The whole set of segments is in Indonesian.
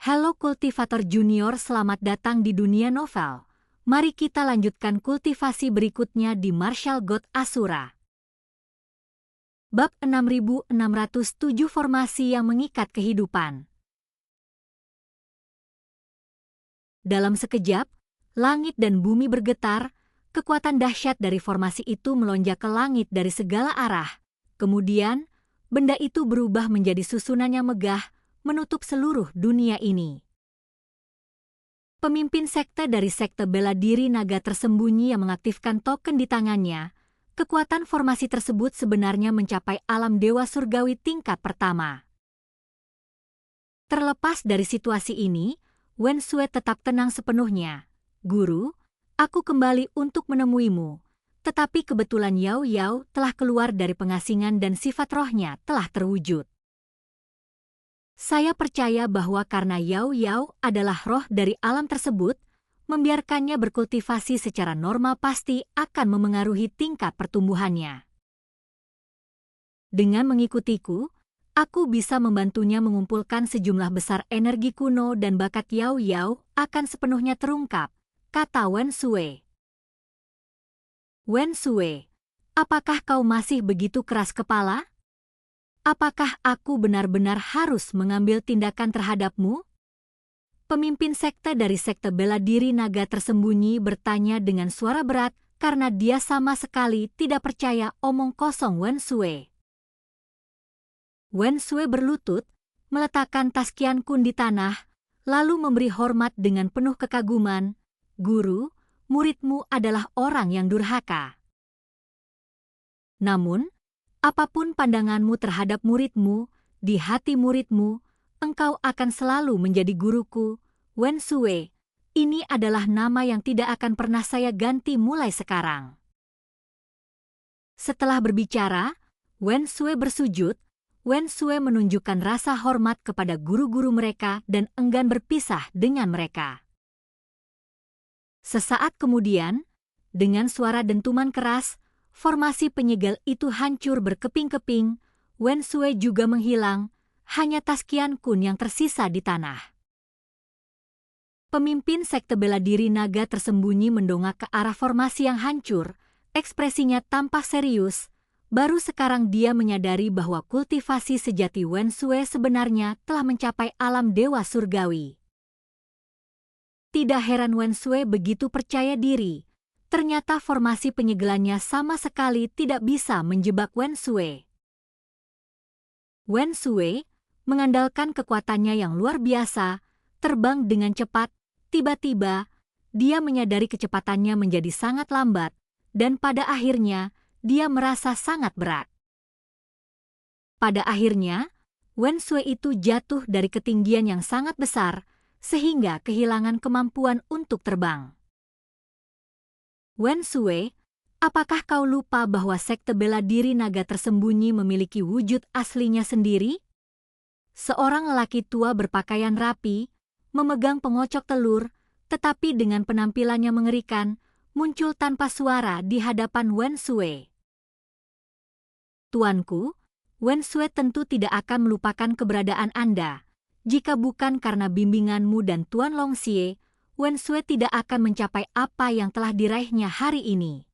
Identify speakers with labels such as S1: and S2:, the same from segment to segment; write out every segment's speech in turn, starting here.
S1: Halo kultivator junior, selamat datang di dunia novel. Mari kita lanjutkan kultivasi berikutnya di Martial God Asura. Bab 6607, Formasi yang Mengikat Kehidupan. Dalam sekejap, langit dan bumi bergetar, kekuatan dahsyat dari formasi itu melonjak ke langit dari segala arah. Kemudian, benda itu berubah menjadi susunan yang megah, menutup seluruh dunia ini. Pemimpin sekte dari sekte bela diri naga tersembunyi yang mengaktifkan token di tangannya. Kekuatan formasi tersebut sebenarnya mencapai alam dewa surgawi tingkat pertama. Terlepas dari situasi ini, Wen Sue tetap tenang sepenuhnya. Guru, aku kembali untuk menemuimu. Tetapi kebetulan Yao Yao telah keluar dari pengasingan dan sifat rohnya telah terwujud. Saya percaya bahwa karena Yao Yao adalah roh dari alam tersebut, membiarkannya berkultivasi secara normal pasti akan memengaruhi tingkat pertumbuhannya. Dengan mengikutiku, aku bisa membantunya mengumpulkan sejumlah besar energi kuno dan bakat Yao Yao akan sepenuhnya terungkap, kata Wen Sue. Wen Sue, apakah kau masih begitu keras kepala? Apakah aku benar-benar harus mengambil tindakan terhadapmu? Pemimpin sekte dari sekte bela diri naga tersembunyi bertanya dengan suara berat karena dia sama sekali tidak percaya omong kosong Wen Sue. Wen Sue berlutut, meletakkan tas Qian Kun di tanah, lalu memberi hormat dengan penuh kekaguman. Guru, muridmu adalah orang yang durhaka. Namun, apapun pandanganmu terhadap muridmu, di hati muridmu, engkau akan selalu menjadi guruku, Wen Sue. Ini adalah nama yang tidak akan pernah saya ganti mulai sekarang. Setelah berbicara, Wen Sue bersujud. Wen Sue menunjukkan rasa hormat kepada guru-guru mereka dan enggan berpisah dengan mereka. Sesaat kemudian, dengan suara dentuman keras, formasi penyegel itu hancur berkeping-keping. Wen Sue juga menghilang, hanya tas Qian Kun yang tersisa di tanah. Pemimpin sekte bela diri naga tersembunyi mendongak ke arah formasi yang hancur, ekspresinya tampak serius. Baru sekarang dia menyadari bahwa kultivasi sejati Wen Sue sebenarnya telah mencapai alam dewa surgawi. Tidak heran Wen Sue begitu percaya diri. Ternyata formasi penyegelannya sama sekali tidak bisa menjebak Wen Sue. Wen Sue, mengandalkan kekuatannya yang luar biasa, terbang dengan cepat. Tiba-tiba, dia menyadari kecepatannya menjadi sangat lambat, dan pada akhirnya, dia merasa sangat berat. Pada akhirnya, Wen Sue itu jatuh dari ketinggian yang sangat besar, sehingga kehilangan kemampuan untuk terbang. Wen Sue, apakah kau lupa bahwa sekte bela diri naga tersembunyi memiliki wujud aslinya sendiri? Seorang lelaki tua berpakaian rapi, memegang pengocok telur, tetapi dengan penampilannya mengerikan, muncul tanpa suara di hadapan Wen Sue. Tuanku, Wen Sue tentu tidak akan melupakan keberadaan Anda. Jika bukan karena bimbinganmu dan Tuan Longxie, Wen Sue tidak akan mencapai apa yang telah diraihnya hari ini.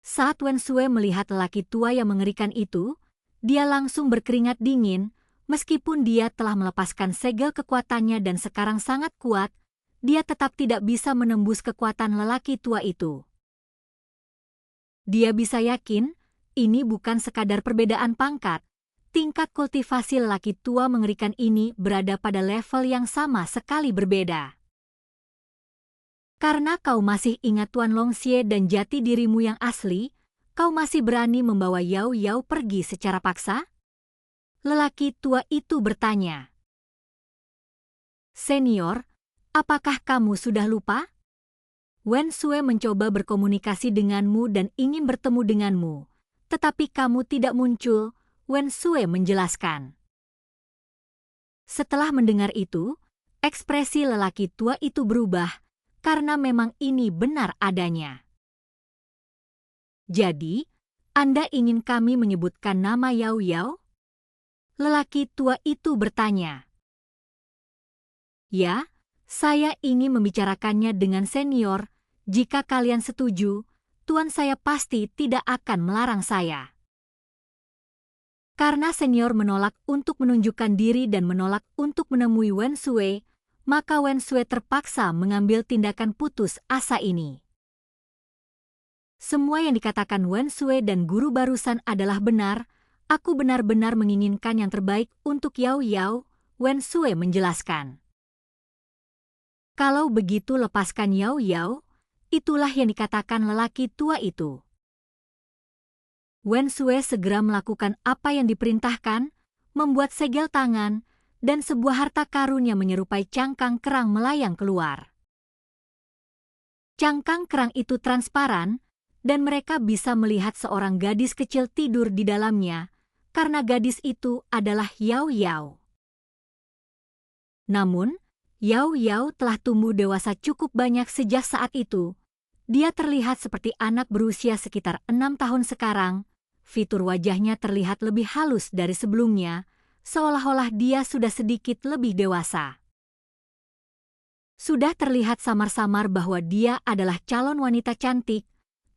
S1: Saat Wen Sue melihat lelaki tua yang mengerikan itu, dia langsung berkeringat dingin. Meskipun dia telah melepaskan segel kekuatannya dan sekarang sangat kuat, dia tetap tidak bisa menembus kekuatan lelaki tua itu. Dia bisa yakin, ini bukan sekadar perbedaan pangkat. Tingkat kultivasi lelaki tua mengerikan ini berada pada level yang sama sekali berbeda. Karena kau masih ingat Tuan Longxie dan jati dirimu yang asli, kau masih berani membawa Yao Yao pergi secara paksa? Lelaki tua itu bertanya. Senior, apakah kamu sudah lupa? Wen Sue mencoba berkomunikasi denganmu dan ingin bertemu denganmu, tetapi kamu tidak muncul, Wen Sue menjelaskan. Setelah mendengar itu, ekspresi lelaki tua itu berubah, karena memang ini benar adanya. Jadi, Anda ingin kami menyebutkan nama Yao Yao? Lelaki tua itu bertanya. Ya, saya ingin membicarakannya dengan senior. Jika kalian setuju, tuan saya pasti tidak akan melarang saya. Karena senior menolak untuk menunjukkan diri dan menolak untuk menemui Wen Sui, maka Wen Sui terpaksa mengambil tindakan putus asa ini. Semua yang dikatakan Wen Sui dan guru barusan adalah benar. Aku benar-benar menginginkan yang terbaik untuk Yao Yao, Wen Sui menjelaskan. Kalau begitu lepaskan Yao Yao, itulah yang dikatakan lelaki tua itu. Wen Sui segera melakukan apa yang diperintahkan, membuat segel tangan, dan sebuah harta karun yang menyerupai cangkang kerang melayang keluar. Cangkang kerang itu transparan, dan mereka bisa melihat seorang gadis kecil tidur di dalamnya, karena gadis itu adalah Yao Yao. Namun, Yao Yao telah tumbuh dewasa cukup banyak sejak saat itu. Dia terlihat seperti anak berusia sekitar 6 tahun sekarang. Fitur wajahnya terlihat lebih halus dari sebelumnya, seolah-olah dia sudah sedikit lebih dewasa. Sudah terlihat samar-samar bahwa dia adalah calon wanita cantik,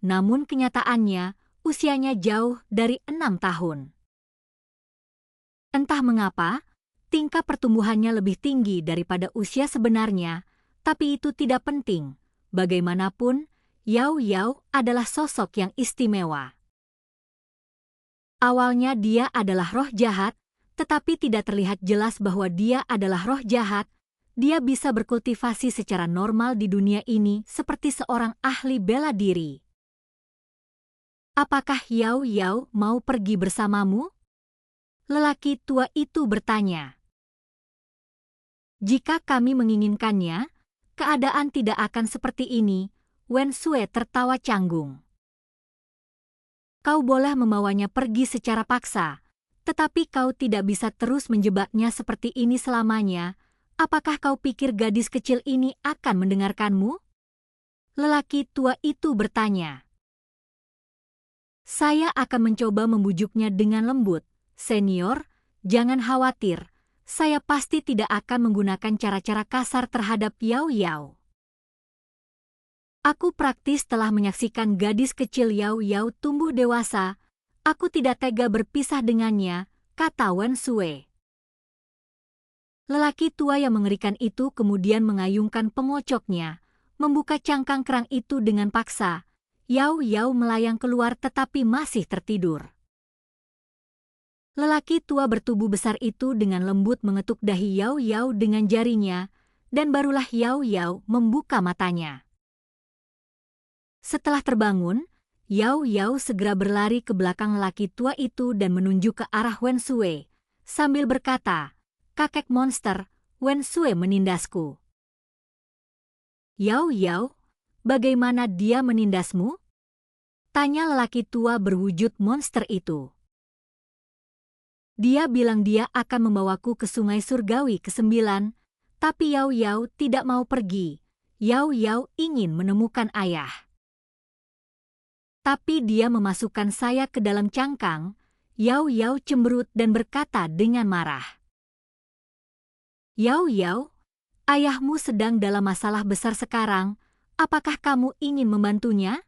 S1: namun kenyataannya usianya jauh dari 6 tahun. Entah mengapa, tingkat pertumbuhannya lebih tinggi daripada usia sebenarnya, tapi itu tidak penting. Bagaimanapun, Yao Yao adalah sosok yang istimewa. Awalnya dia adalah roh jahat, tetapi tidak terlihat jelas bahwa dia adalah roh jahat. Dia bisa berkultivasi secara normal di dunia ini seperti seorang ahli bela diri. Apakah Yao Yao mau pergi bersamamu? Lelaki tua itu bertanya. Jika kami menginginkannya, keadaan tidak akan seperti ini. Wen Sui tertawa canggung. Kau boleh membawanya pergi secara paksa, tetapi kau tidak bisa terus menjebaknya seperti ini selamanya. Apakah kau pikir gadis kecil ini akan mendengarkanmu? Lelaki tua itu bertanya. Saya akan mencoba membujuknya dengan lembut. Senior, jangan khawatir. Saya pasti tidak akan menggunakan cara-cara kasar terhadap Yao Yao. Aku praktis telah menyaksikan gadis kecil Yao Yao tumbuh dewasa. Aku tidak tega berpisah dengannya, kata Wen Sui. Lelaki tua yang mengerikan itu kemudian mengayunkan pengocoknya, membuka cangkang kerang itu dengan paksa. Yao Yao melayang keluar tetapi masih tertidur. Lelaki tua bertubuh besar itu dengan lembut mengetuk dahi Yao Yao dengan jarinya, dan barulah Yao Yao membuka matanya. Setelah terbangun, Yao Yao segera berlari ke belakang lelaki tua itu dan menunjuk ke arah Wen Sui, sambil berkata, kakek monster, Wen Sui menindasku. Yao Yao, bagaimana dia menindasmu? Tanya lelaki tua berwujud monster itu. Dia bilang dia akan membawaku ke sungai surgawi ke-9, tapi Yao Yao tidak mau pergi. Yao Yao ingin menemukan ayah. Tapi dia memasukkan saya ke dalam cangkang. Yao Yao cemberut dan berkata dengan marah. Yao Yao, ayahmu sedang dalam masalah besar sekarang. Apakah kamu ingin membantunya?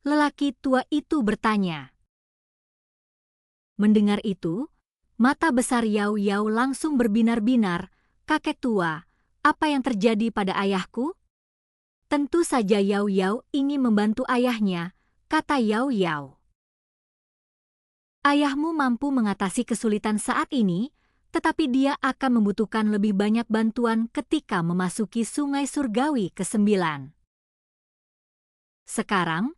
S1: Lelaki tua itu bertanya. Mendengar itu, mata besar Yao Yao langsung berbinar-binar. Kakek tua, apa yang terjadi pada ayahku? Tentu saja Yao Yao ingin membantu ayahnya, kata Yao Yao. Ayahmu mampu mengatasi kesulitan saat ini, tetapi dia akan membutuhkan lebih banyak bantuan ketika memasuki sungai surgawi ke-9. Sekarang,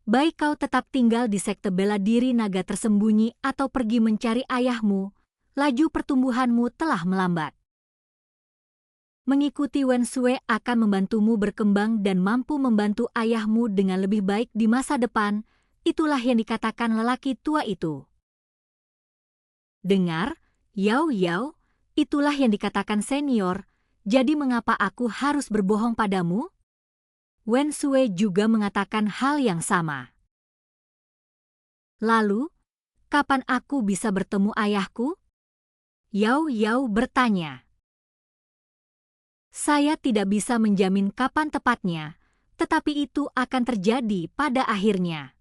S1: baik kau tetap tinggal di sekte bela diri naga tersembunyi atau pergi mencari ayahmu, laju pertumbuhanmu telah melambat. Mengikuti Wen Sui akan membantumu berkembang dan mampu membantu ayahmu dengan lebih baik di masa depan, itulah yang dikatakan lelaki tua itu. Dengar, Yao Yao, itulah yang dikatakan senior, jadi mengapa aku harus berbohong padamu? Wen Sui juga mengatakan hal yang sama. Lalu, kapan aku bisa bertemu ayahku? Yao Yao bertanya. Saya tidak bisa menjamin kapan tepatnya, tetapi itu akan terjadi pada akhirnya.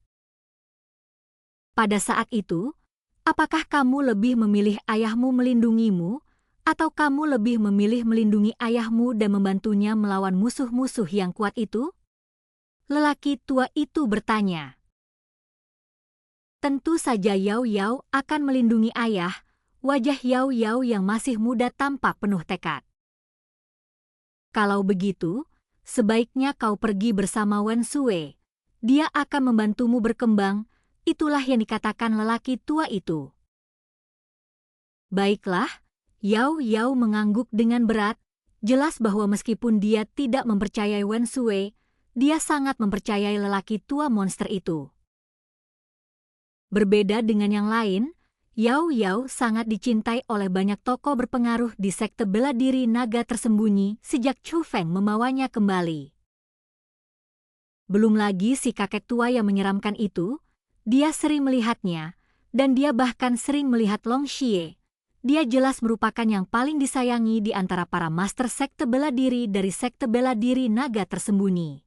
S1: Pada saat itu, apakah kamu lebih memilih ayahmu melindungimu, atau kamu lebih memilih melindungi ayahmu dan membantunya melawan musuh-musuh yang kuat itu? Lelaki tua itu bertanya. Tentu saja Yao Yao akan melindungi ayah. Wajah Yao Yao yang masih muda tampak penuh tekad. Kalau begitu, sebaiknya kau pergi bersama Wen Sui. Dia akan membantumu berkembang. Itulah yang dikatakan lelaki tua itu. Baiklah, Yao Yao mengangguk dengan berat. Jelas bahwa meskipun dia tidak mempercayai Wen Sui, dia sangat mempercayai lelaki tua monster itu. Berbeda dengan yang lain, Yao Yao sangat dicintai oleh banyak tokoh berpengaruh di sekte bela diri naga tersembunyi sejak Chu Feng membawanya kembali. Belum lagi si kakek tua yang menyeramkan itu, dia sering melihatnya, dan dia bahkan sering melihat Long Xie. Dia jelas merupakan yang paling disayangi di antara para master sekte bela diri dari sekte bela diri naga tersembunyi.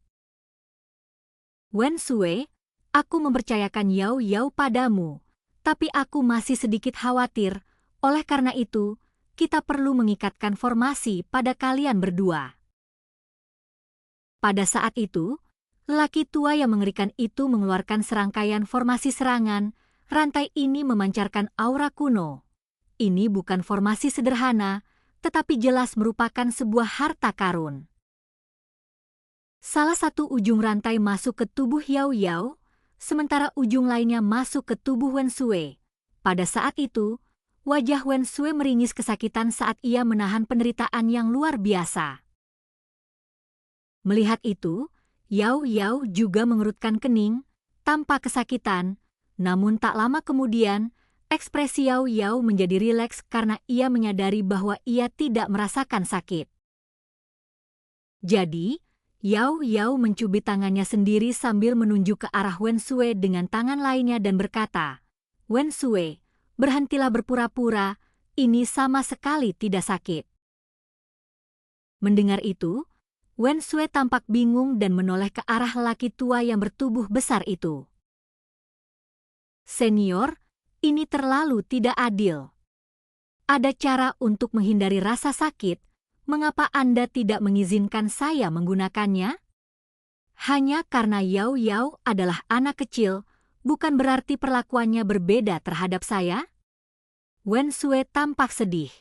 S1: Wen Sui, aku mempercayakan Yao Yao padamu. Tapi aku masih sedikit khawatir, oleh karena itu, kita perlu mengikatkan formasi pada kalian berdua. Pada saat itu, lelaki tua yang mengerikan itu mengeluarkan serangkaian formasi serangan. Rantai ini memancarkan aura kuno. Ini bukan formasi sederhana, tetapi jelas merupakan sebuah harta karun. Salah satu ujung rantai masuk ke tubuh Yao Yao, sementara ujung lainnya masuk ke tubuh Wen Sui. Pada saat itu, wajah Wen Sui meringis kesakitan saat ia menahan penderitaan yang luar biasa. Melihat itu, Yao Yao juga mengerutkan kening, tanpa kesakitan, namun tak lama kemudian, ekspresi Yao Yao menjadi rileks karena ia menyadari bahwa ia tidak merasakan sakit. Jadi, Yao Yao mencubit tangannya sendiri sambil menunjuk ke arah Wen Sui dengan tangan lainnya dan berkata, Wen Sui, berhentilah berpura-pura, ini sama sekali tidak sakit. Mendengar itu, Wen Sui tampak bingung dan menoleh ke arah lelaki tua yang bertubuh besar itu. Senior, ini terlalu tidak adil. Ada cara untuk menghindari rasa sakit. Mengapa Anda tidak mengizinkan saya menggunakannya? Hanya karena Yao Yao adalah anak kecil, bukan berarti perlakuannya berbeda terhadap saya? Wen Sui tampak sedih.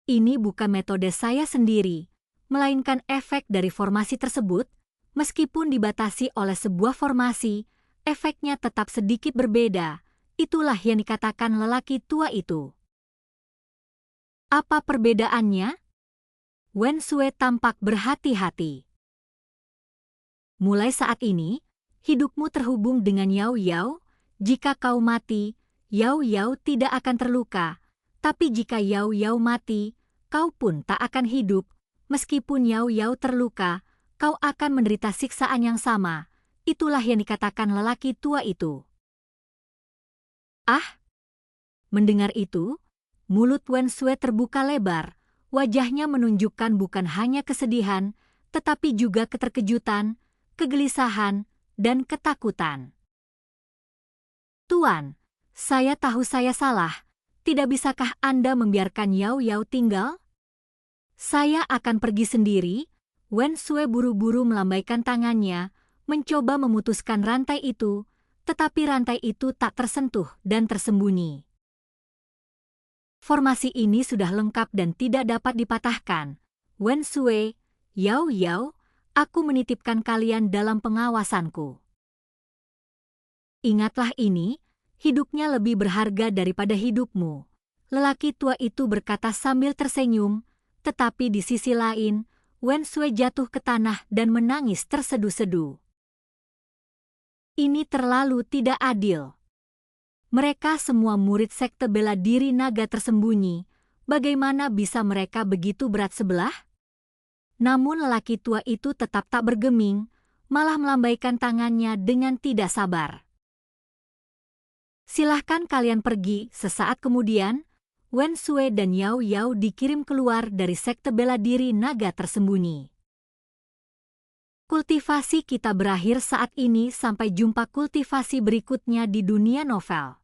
S1: Ini bukan metode saya sendiri, melainkan efek dari formasi tersebut. Meskipun dibatasi oleh sebuah formasi, efeknya tetap sedikit berbeda. Itulah yang dikatakan lelaki tua itu. Apa perbedaannya? Wen Sui tampak berhati-hati. Mulai saat ini, hidupmu terhubung dengan Yao Yao. Jika kau mati, Yao Yao tidak akan terluka. Tapi jika Yao Yao mati, kau pun tak akan hidup. Meskipun Yao Yao terluka, kau akan menderita siksaan yang sama. Itulah yang dikatakan lelaki tua itu. Ah! Mendengar itu, mulut Wen Sui terbuka lebar, wajahnya menunjukkan bukan hanya kesedihan, tetapi juga keterkejutan, kegelisahan, dan ketakutan. Tuan, saya tahu saya salah. Tidak bisakah Anda membiarkan Yao Yao tinggal? Saya akan pergi sendiri. Wen Sui buru-buru melambaikan tangannya, mencoba memutuskan rantai itu, tetapi rantai itu tak tersentuh dan tersembunyi. Formasi ini sudah lengkap dan tidak dapat dipatahkan. Wen Sui, Yao Yao, aku menitipkan kalian dalam pengawasanku. Ingatlah ini, hidupnya lebih berharga daripada hidupmu. Lelaki tua itu berkata sambil tersenyum, tetapi di sisi lain, Wen Sui jatuh ke tanah dan menangis tersedu-sedu. Ini terlalu tidak adil. Mereka semua murid sekte bela diri naga tersembunyi. Bagaimana bisa mereka begitu berat sebelah? Namun lelaki tua itu tetap tak bergeming, malah melambaikan tangannya dengan tidak sabar. Silahkan kalian pergi. Sesaat kemudian, Wen Sui dan Yao Yao dikirim keluar dari sekte bela diri naga tersembunyi. Kultivasi kita berakhir saat ini, sampai jumpa kultivasi berikutnya di dunia novel.